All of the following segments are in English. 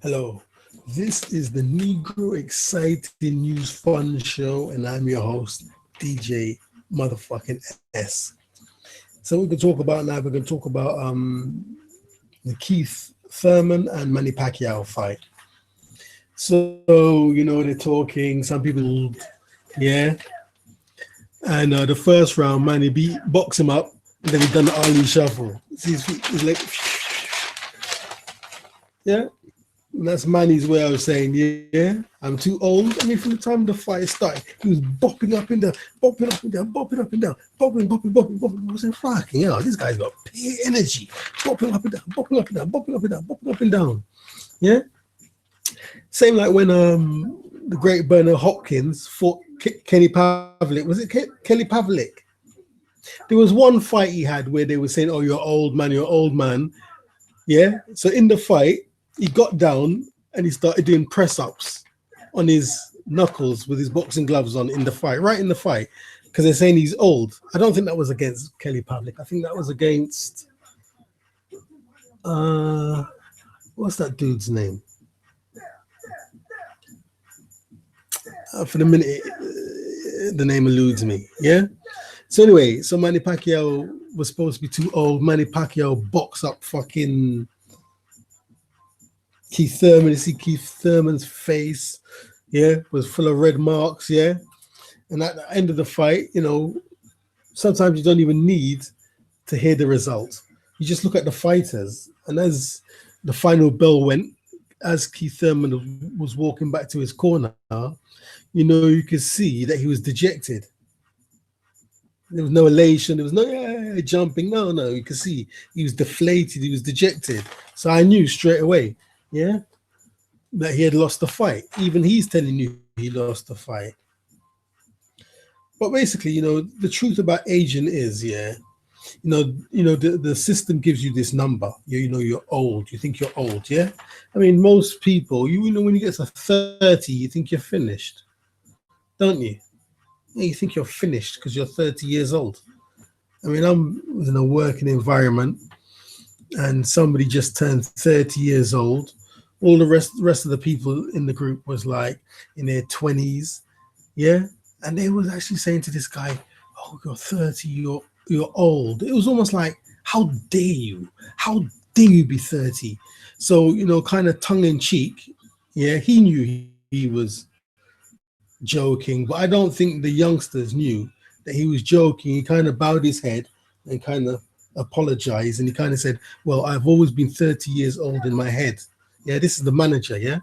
Hello, this is the Negro Exciting News Fun Show, and I'm your host, DJ Motherfucking S. So we can talk about now. We're going to talk about the Keith Thurman and Manny Pacquiao fight. So they're talking. Some people, yeah. And the first round, Manny boxed him up, and then he done the Ali shuffle. See his feet, his leg. Yeah. And that's Manny's way of saying, yeah, I'm too old. I mean, from the time the fight started, he was bopping up and down, bopping up and down, bopping up and down, bopping. I was like, fucking hell, this guy's got pure energy. Bopping up and down, bopping up and down, bopping up and down, bopping up and down. Yeah? Same like when the great Bernard Hopkins fought Kenny Pavlik. Was it Kelly Pavlik? There was one fight he had where they were saying, oh, you're old man. Yeah? So in the fight, he got down and he started doing press-ups on his knuckles with his boxing gloves on in the fight, right in the fight, because they're saying he's old. I don't think that was against Kelly Pavlik. I think that was against, what's that dude's name? For the minute, the name eludes me, yeah? So anyway, so Manny Pacquiao was supposed to be too old. Manny Pacquiao boxed up fucking Keith Thurman. You see Keith Thurman's face, yeah, was full of red marks, yeah. And at the end of the fight, sometimes you don't even need to hear the result. You just look at the fighters, and as the final bell went, as Keith Thurman was walking back to his corner, you could see that he was dejected. There was no elation, there was no jumping, no, you could see he was deflated, he was dejected. So I knew straight away, yeah, that he had lost the fight. Even he's telling you he lost the fight. But basically, the truth about aging is, yeah, the system gives you this number. You're old. You think you're old, yeah? I mean, most people, when you get to 30, you think you're finished, don't you? Yeah, you think you're finished because you're 30 years old. I mean, I'm in a working environment and somebody just turned 30 years old. All the rest of the people in the group was like in their 20s, yeah? And they was actually saying to this guy, oh, you're 30, you're old. It was almost like, how dare you? How dare you be 30? So, kind of tongue in cheek, yeah, he knew he was joking, but I don't think the youngsters knew that he was joking. He kind of bowed his head and kind of apologized, and he kind of said, well, I've always been 30 years old in my head. Yeah, this is the manager, yeah?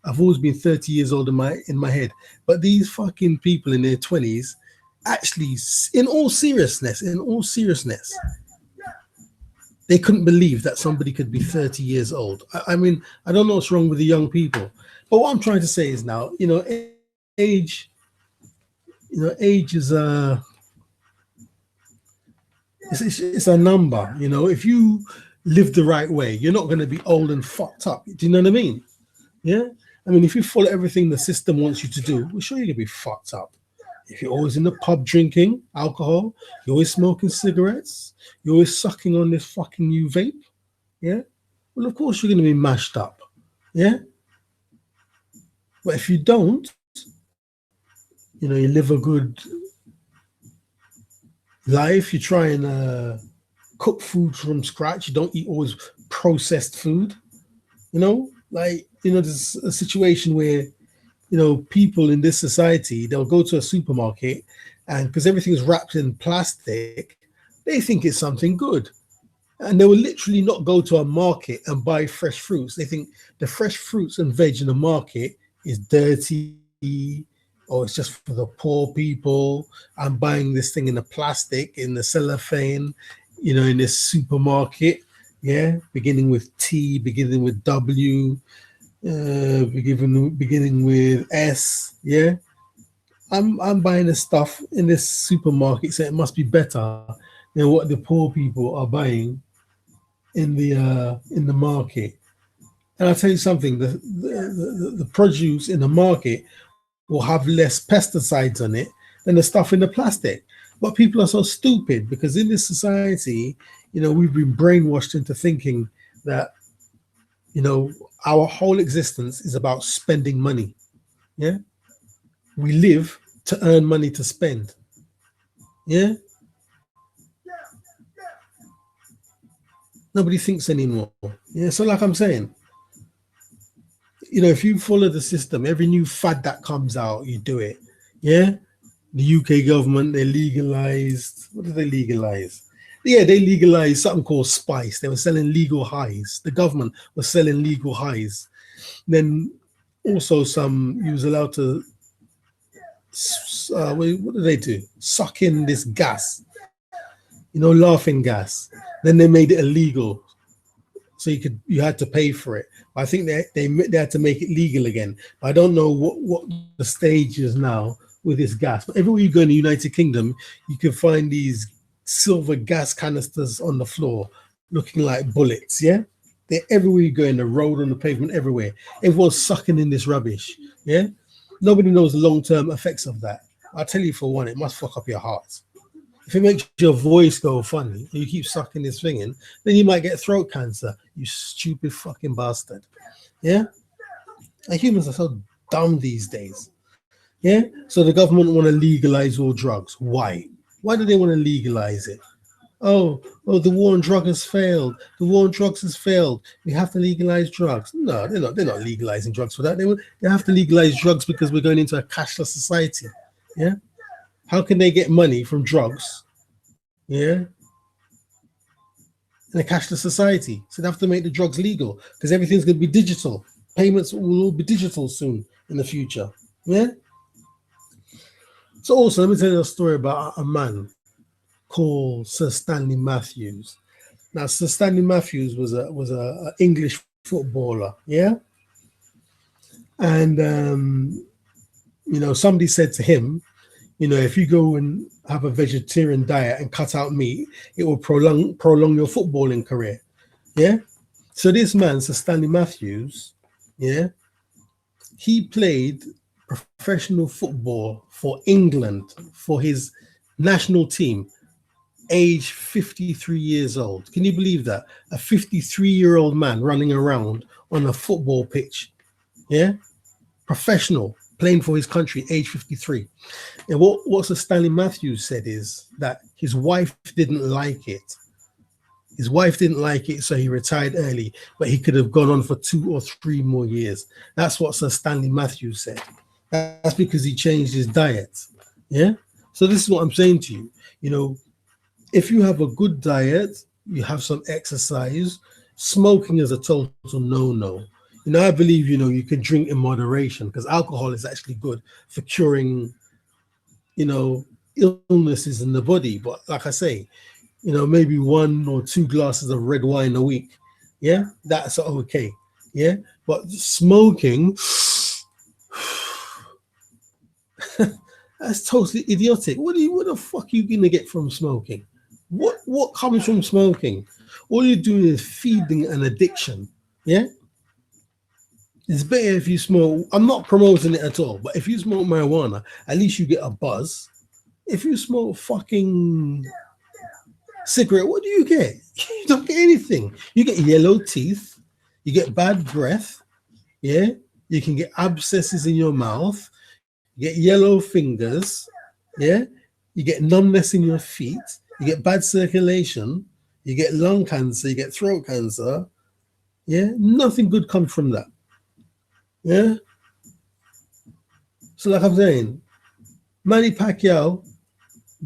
I've always been 30 years old in my head. But these fucking people in their 20s, actually, in all seriousness, they couldn't believe that somebody could be 30 years old. I mean, I don't know what's wrong with the young people. But what I'm trying to say is now, age is it's a number. If you live the right way, you're not going to be old and fucked up. Do you know what I mean? Yeah. I mean, if you follow everything the system wants you to do, we're sure you're going to be fucked up. If you're always in the pub drinking alcohol, you're always smoking cigarettes, you're always sucking on this fucking new vape, yeah? Well, of course you're going to be mashed up, yeah? But if you don't, you live a good life, you try and cook food from scratch, you don't eat always processed food, there's a situation where people in this society, they'll go to a supermarket and because everything is wrapped in plastic, they think it's something good. And they will literally not go to a market and buy fresh fruits. They think the fresh fruits and veg in the market is dirty or it's just for the poor people. I'm buying this thing in the plastic, in the cellophane, in this supermarket. Yeah, beginning with T, beginning with W, beginning with S, yeah. I'm buying the stuff in this supermarket, so it must be better than what the poor people are buying in the market. And I'll tell you something: the produce in the market will have less pesticides on it than the stuff in the plastic. But people are so stupid because in this society, we've been brainwashed into thinking that, our whole existence is about spending money. Yeah. We live to earn money to spend. Yeah. Nobody thinks anymore. Yeah. So, like I'm saying, if you follow the system, every new fad that comes out, you do it. Yeah. The UK government, they legalized. What did they legalize? Yeah, they legalized something called spice. They were selling legal highs. The government was selling legal highs. Then also you was allowed to, what did they do? Suck in this gas, laughing gas. Then they made it illegal, so you had to pay for it. But I think they had to make it legal again. I don't know what the stage is now with this gas. But everywhere you go in the United Kingdom, you can find these silver gas canisters on the floor, looking like bullets. Yeah, they're everywhere you go, in the road, on the pavement, everywhere. Everyone's sucking in this rubbish. Yeah, nobody knows the long-term effects of that. I'll tell you, for one, it must fuck up your heart. If it makes your voice go funny and you keep sucking this thing in, then you might get throat cancer, you stupid fucking bastard. Yeah? And humans are so dumb these days. Yeah? So the government want to legalize all drugs. Why? Why do they want to legalize it? Oh, the war on drugs has failed. The war on drugs has failed. We have to legalize drugs. No, they're not legalizing drugs for that. They have to legalize drugs because we're going into a cashless society. Yeah? How can they get money from drugs? Yeah, in a cashless society. So they have to make the drugs legal because everything's going to be digital. Payments will all be digital soon in the future. Yeah. So also, let me tell you a story about a man called Sir Stanley Matthews. Now, Sir Stanley Matthews was a English footballer. Yeah. And somebody said to him, if you go and have a vegetarian diet and cut out meat, it will prolong your footballing career. Yeah. So this man, Sir Stanley Matthews, yeah, he played professional football for England, for his national team, age 53 years old. Can you believe that? A 53-year-old man running around on a football pitch. Yeah. Professional, playing for his country, age 53. And what Sir Stanley Matthews said is that his wife didn't like it. His wife didn't like it, so he retired early, but he could have gone on for 2 or 3 more years. That's what Sir Stanley Matthews said. That's because he changed his diet. Yeah? So this is what I'm saying to you. If you have a good diet, you have some exercise, smoking is a total no-no. I believe, you can drink in moderation because alcohol is actually good for curing, illnesses in the body. But like I say, maybe 1 or 2 glasses of red wine a week. Yeah, that's okay. Yeah, but smoking, that's totally idiotic. What the fuck are you going to get from smoking? What comes from smoking? All you're doing is feeding an addiction. Yeah. It's better if you smoke. I'm not promoting it at all, but if you smoke marijuana, at least you get a buzz. If you smoke fucking cigarette, what do you get? You don't get anything. You get yellow teeth. You get bad breath. Yeah. You can get abscesses in your mouth. You get yellow fingers. Yeah. You get numbness in your feet. You get bad circulation. You get lung cancer. You get throat cancer. Yeah. Nothing good comes from that. Yeah. So like I'm saying, Manny Pacquiao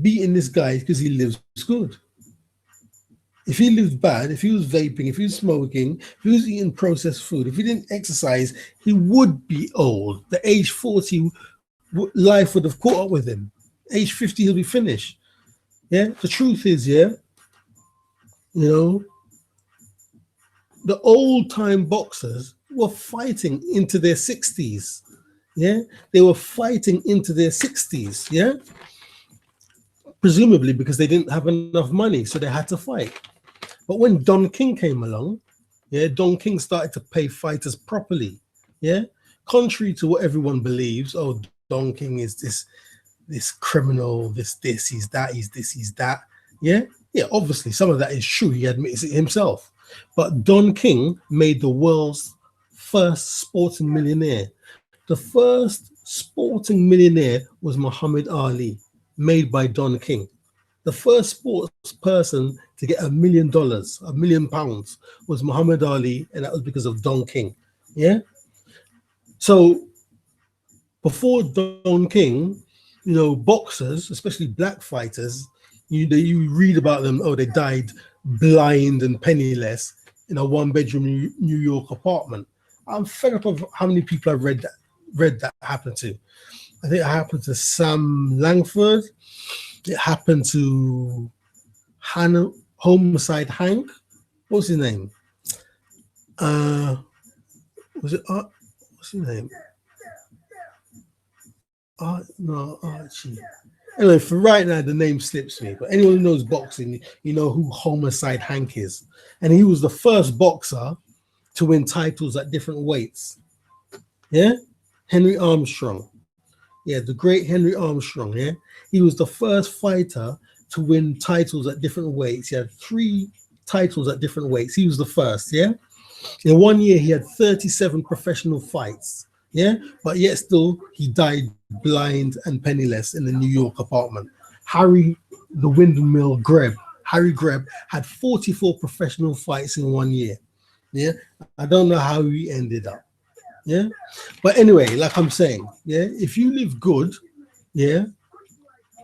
beating this guy because he lives good. If he lived bad, if he was vaping, if he was smoking, if he was eating processed food, if he didn't exercise, he would be old. The age 40, life would have caught up with him. Age 50, he'll be finished. Yeah. The truth is, yeah, the old time boxers were fighting into their 60s. Yeah, they were fighting into their 60s. Yeah, presumably because they didn't have enough money, so they had to fight. But when Don King came along, yeah, Don King started to pay fighters properly. Yeah, contrary to what everyone believes. Oh, Don King is this this criminal, this, he's that, he's this, he's that. Yeah, yeah. Obviously, some of that is true. He admits it himself. But Don King made the world's first sporting millionaire. The first sporting millionaire was Muhammad Ali, made by Don King. The first sports person to get $1 million, £1 million, was Muhammad Ali, and that was because of Don King. Yeah. So before Don King, you know, boxers, especially black fighters, you read about them. Oh, they died blind and penniless in a one-bedroom New York apartment. I'm fed up of how many people I've read that happen to. I think it happened to Sam Langford. It happened to Homicide Hank. What's his name? Was it what's his name? No, Archie. Anyway, for right now, the name slips me. But anyone who knows boxing, you know who Homicide Hank is. And he was the first boxer to win titles at different weights. Yeah? Henry Armstrong. Yeah, the great Henry Armstrong, yeah? He was the first fighter to win titles at different weights. He had 3 titles at different weights. He was the first, yeah? In 1 year, he had 37 professional fights, yeah? But yet still, he died blind and penniless in a New York apartment. Harry Greb had 44 professional fights in 1 year, yeah? I don't know how he ended up. Yeah, but anyway, like I'm saying, yeah, if you live good, yeah,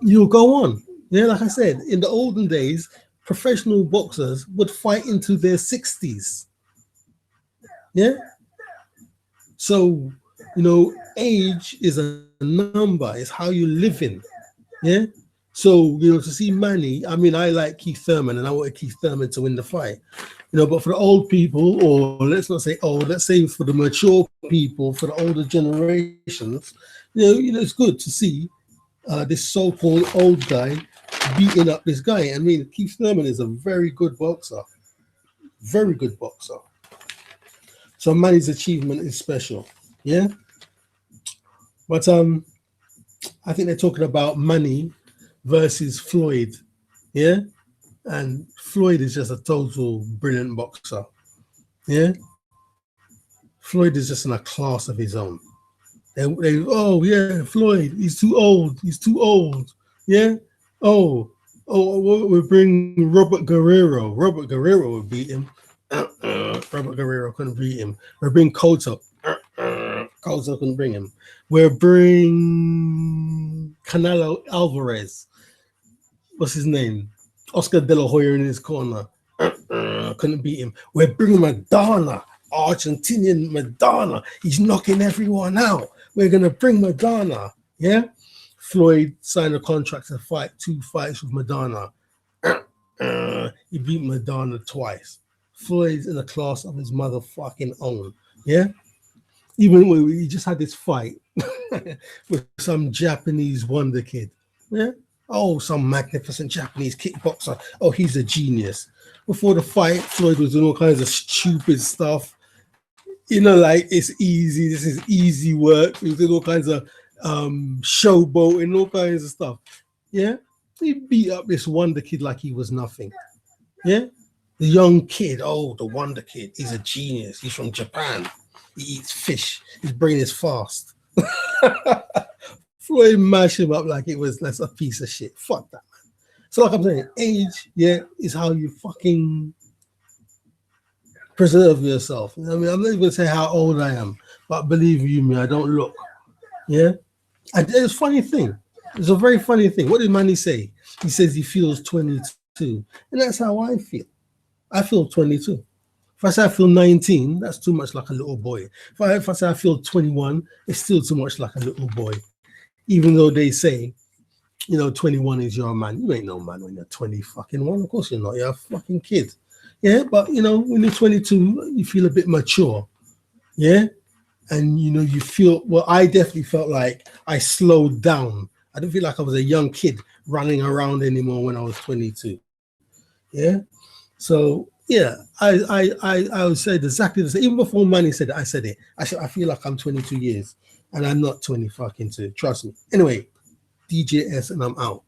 you'll go on. Yeah, like I said, in the olden days, professional boxers would fight into their 60s. Yeah, so you know, age is a number, it's how you live in. Yeah, so you know, to see Manny, I mean, I like Keith Thurman, and I wanted Keith Thurman to win the fight. You know, but for the old people, or let's not say old, let's say for the mature people, for the older generations, you know, it's good to see this so-called old guy beating up this guy. I mean, Keith Thurman is a very good boxer, very good boxer. So Manny's achievement is special, yeah. But I think they're talking about Manny versus Floyd, yeah. And Floyd is just a total brilliant boxer. Yeah. Floyd is just in a class of his own. Oh yeah, Floyd, he's too old. He's too old. Yeah. Oh, we bring Robert Guerrero. Robert Guerrero would beat him. Robert Guerrero couldn't beat him. We bring Cotto. Cotto couldn't bring him. We bring Canelo Alvarez. What's his name? Oscar De La Hoya in his corner. Couldn't beat him. We're bringing Madonna, Argentinian Madonna. He's knocking everyone out. We're going to bring Madonna. Yeah? Floyd signed a contract to fight 2 fights with Madonna. He beat Madonna twice. Floyd's in a class of his motherfucking own. Yeah? Even when he just had this fight with some Japanese wonder kid. Yeah? Oh, some magnificent Japanese kickboxer. Oh, he's a genius. Before the fight, Floyd was doing all kinds of stupid stuff. You know, like, it's easy. This is easy work. He was doing all kinds of showboating, all kinds of stuff. Yeah? He beat up this wonder kid like he was nothing. Yeah? The young kid, oh, the wonder kid. He's a genius. He's from Japan. He eats fish. His brain is fast. Floyd mashed him up like it was that's a piece of shit. Fuck that, man. So like I'm saying, age, yeah, is how you fucking preserve yourself. I mean, I'm not even gonna say how old I am, but believe you me, I don't look. Yeah. And it's a funny thing. It's a very funny thing. What did Manny say? He says he feels 22. And that's how I feel. I feel 22. If I say I feel 19, that's too much like a little boy. If I say I feel 21, it's still too much like a little boy. Even though they say, you know, 21 is your man. You ain't no man when you're 20 fucking one. Of course you're not. You're a fucking kid. Yeah, but, you know, when you're 22, you feel a bit mature. Yeah? And, you know, you feel, well, I definitely felt like I slowed down. I didn't feel like I was a young kid running around anymore when I was 22. Yeah? So, yeah, I would say exactly the same. Even before Manny said it, I said it. I feel like I'm 22 years. And I'm not 20 fucking two. Trust me. Anyway, DJS, and I'm out.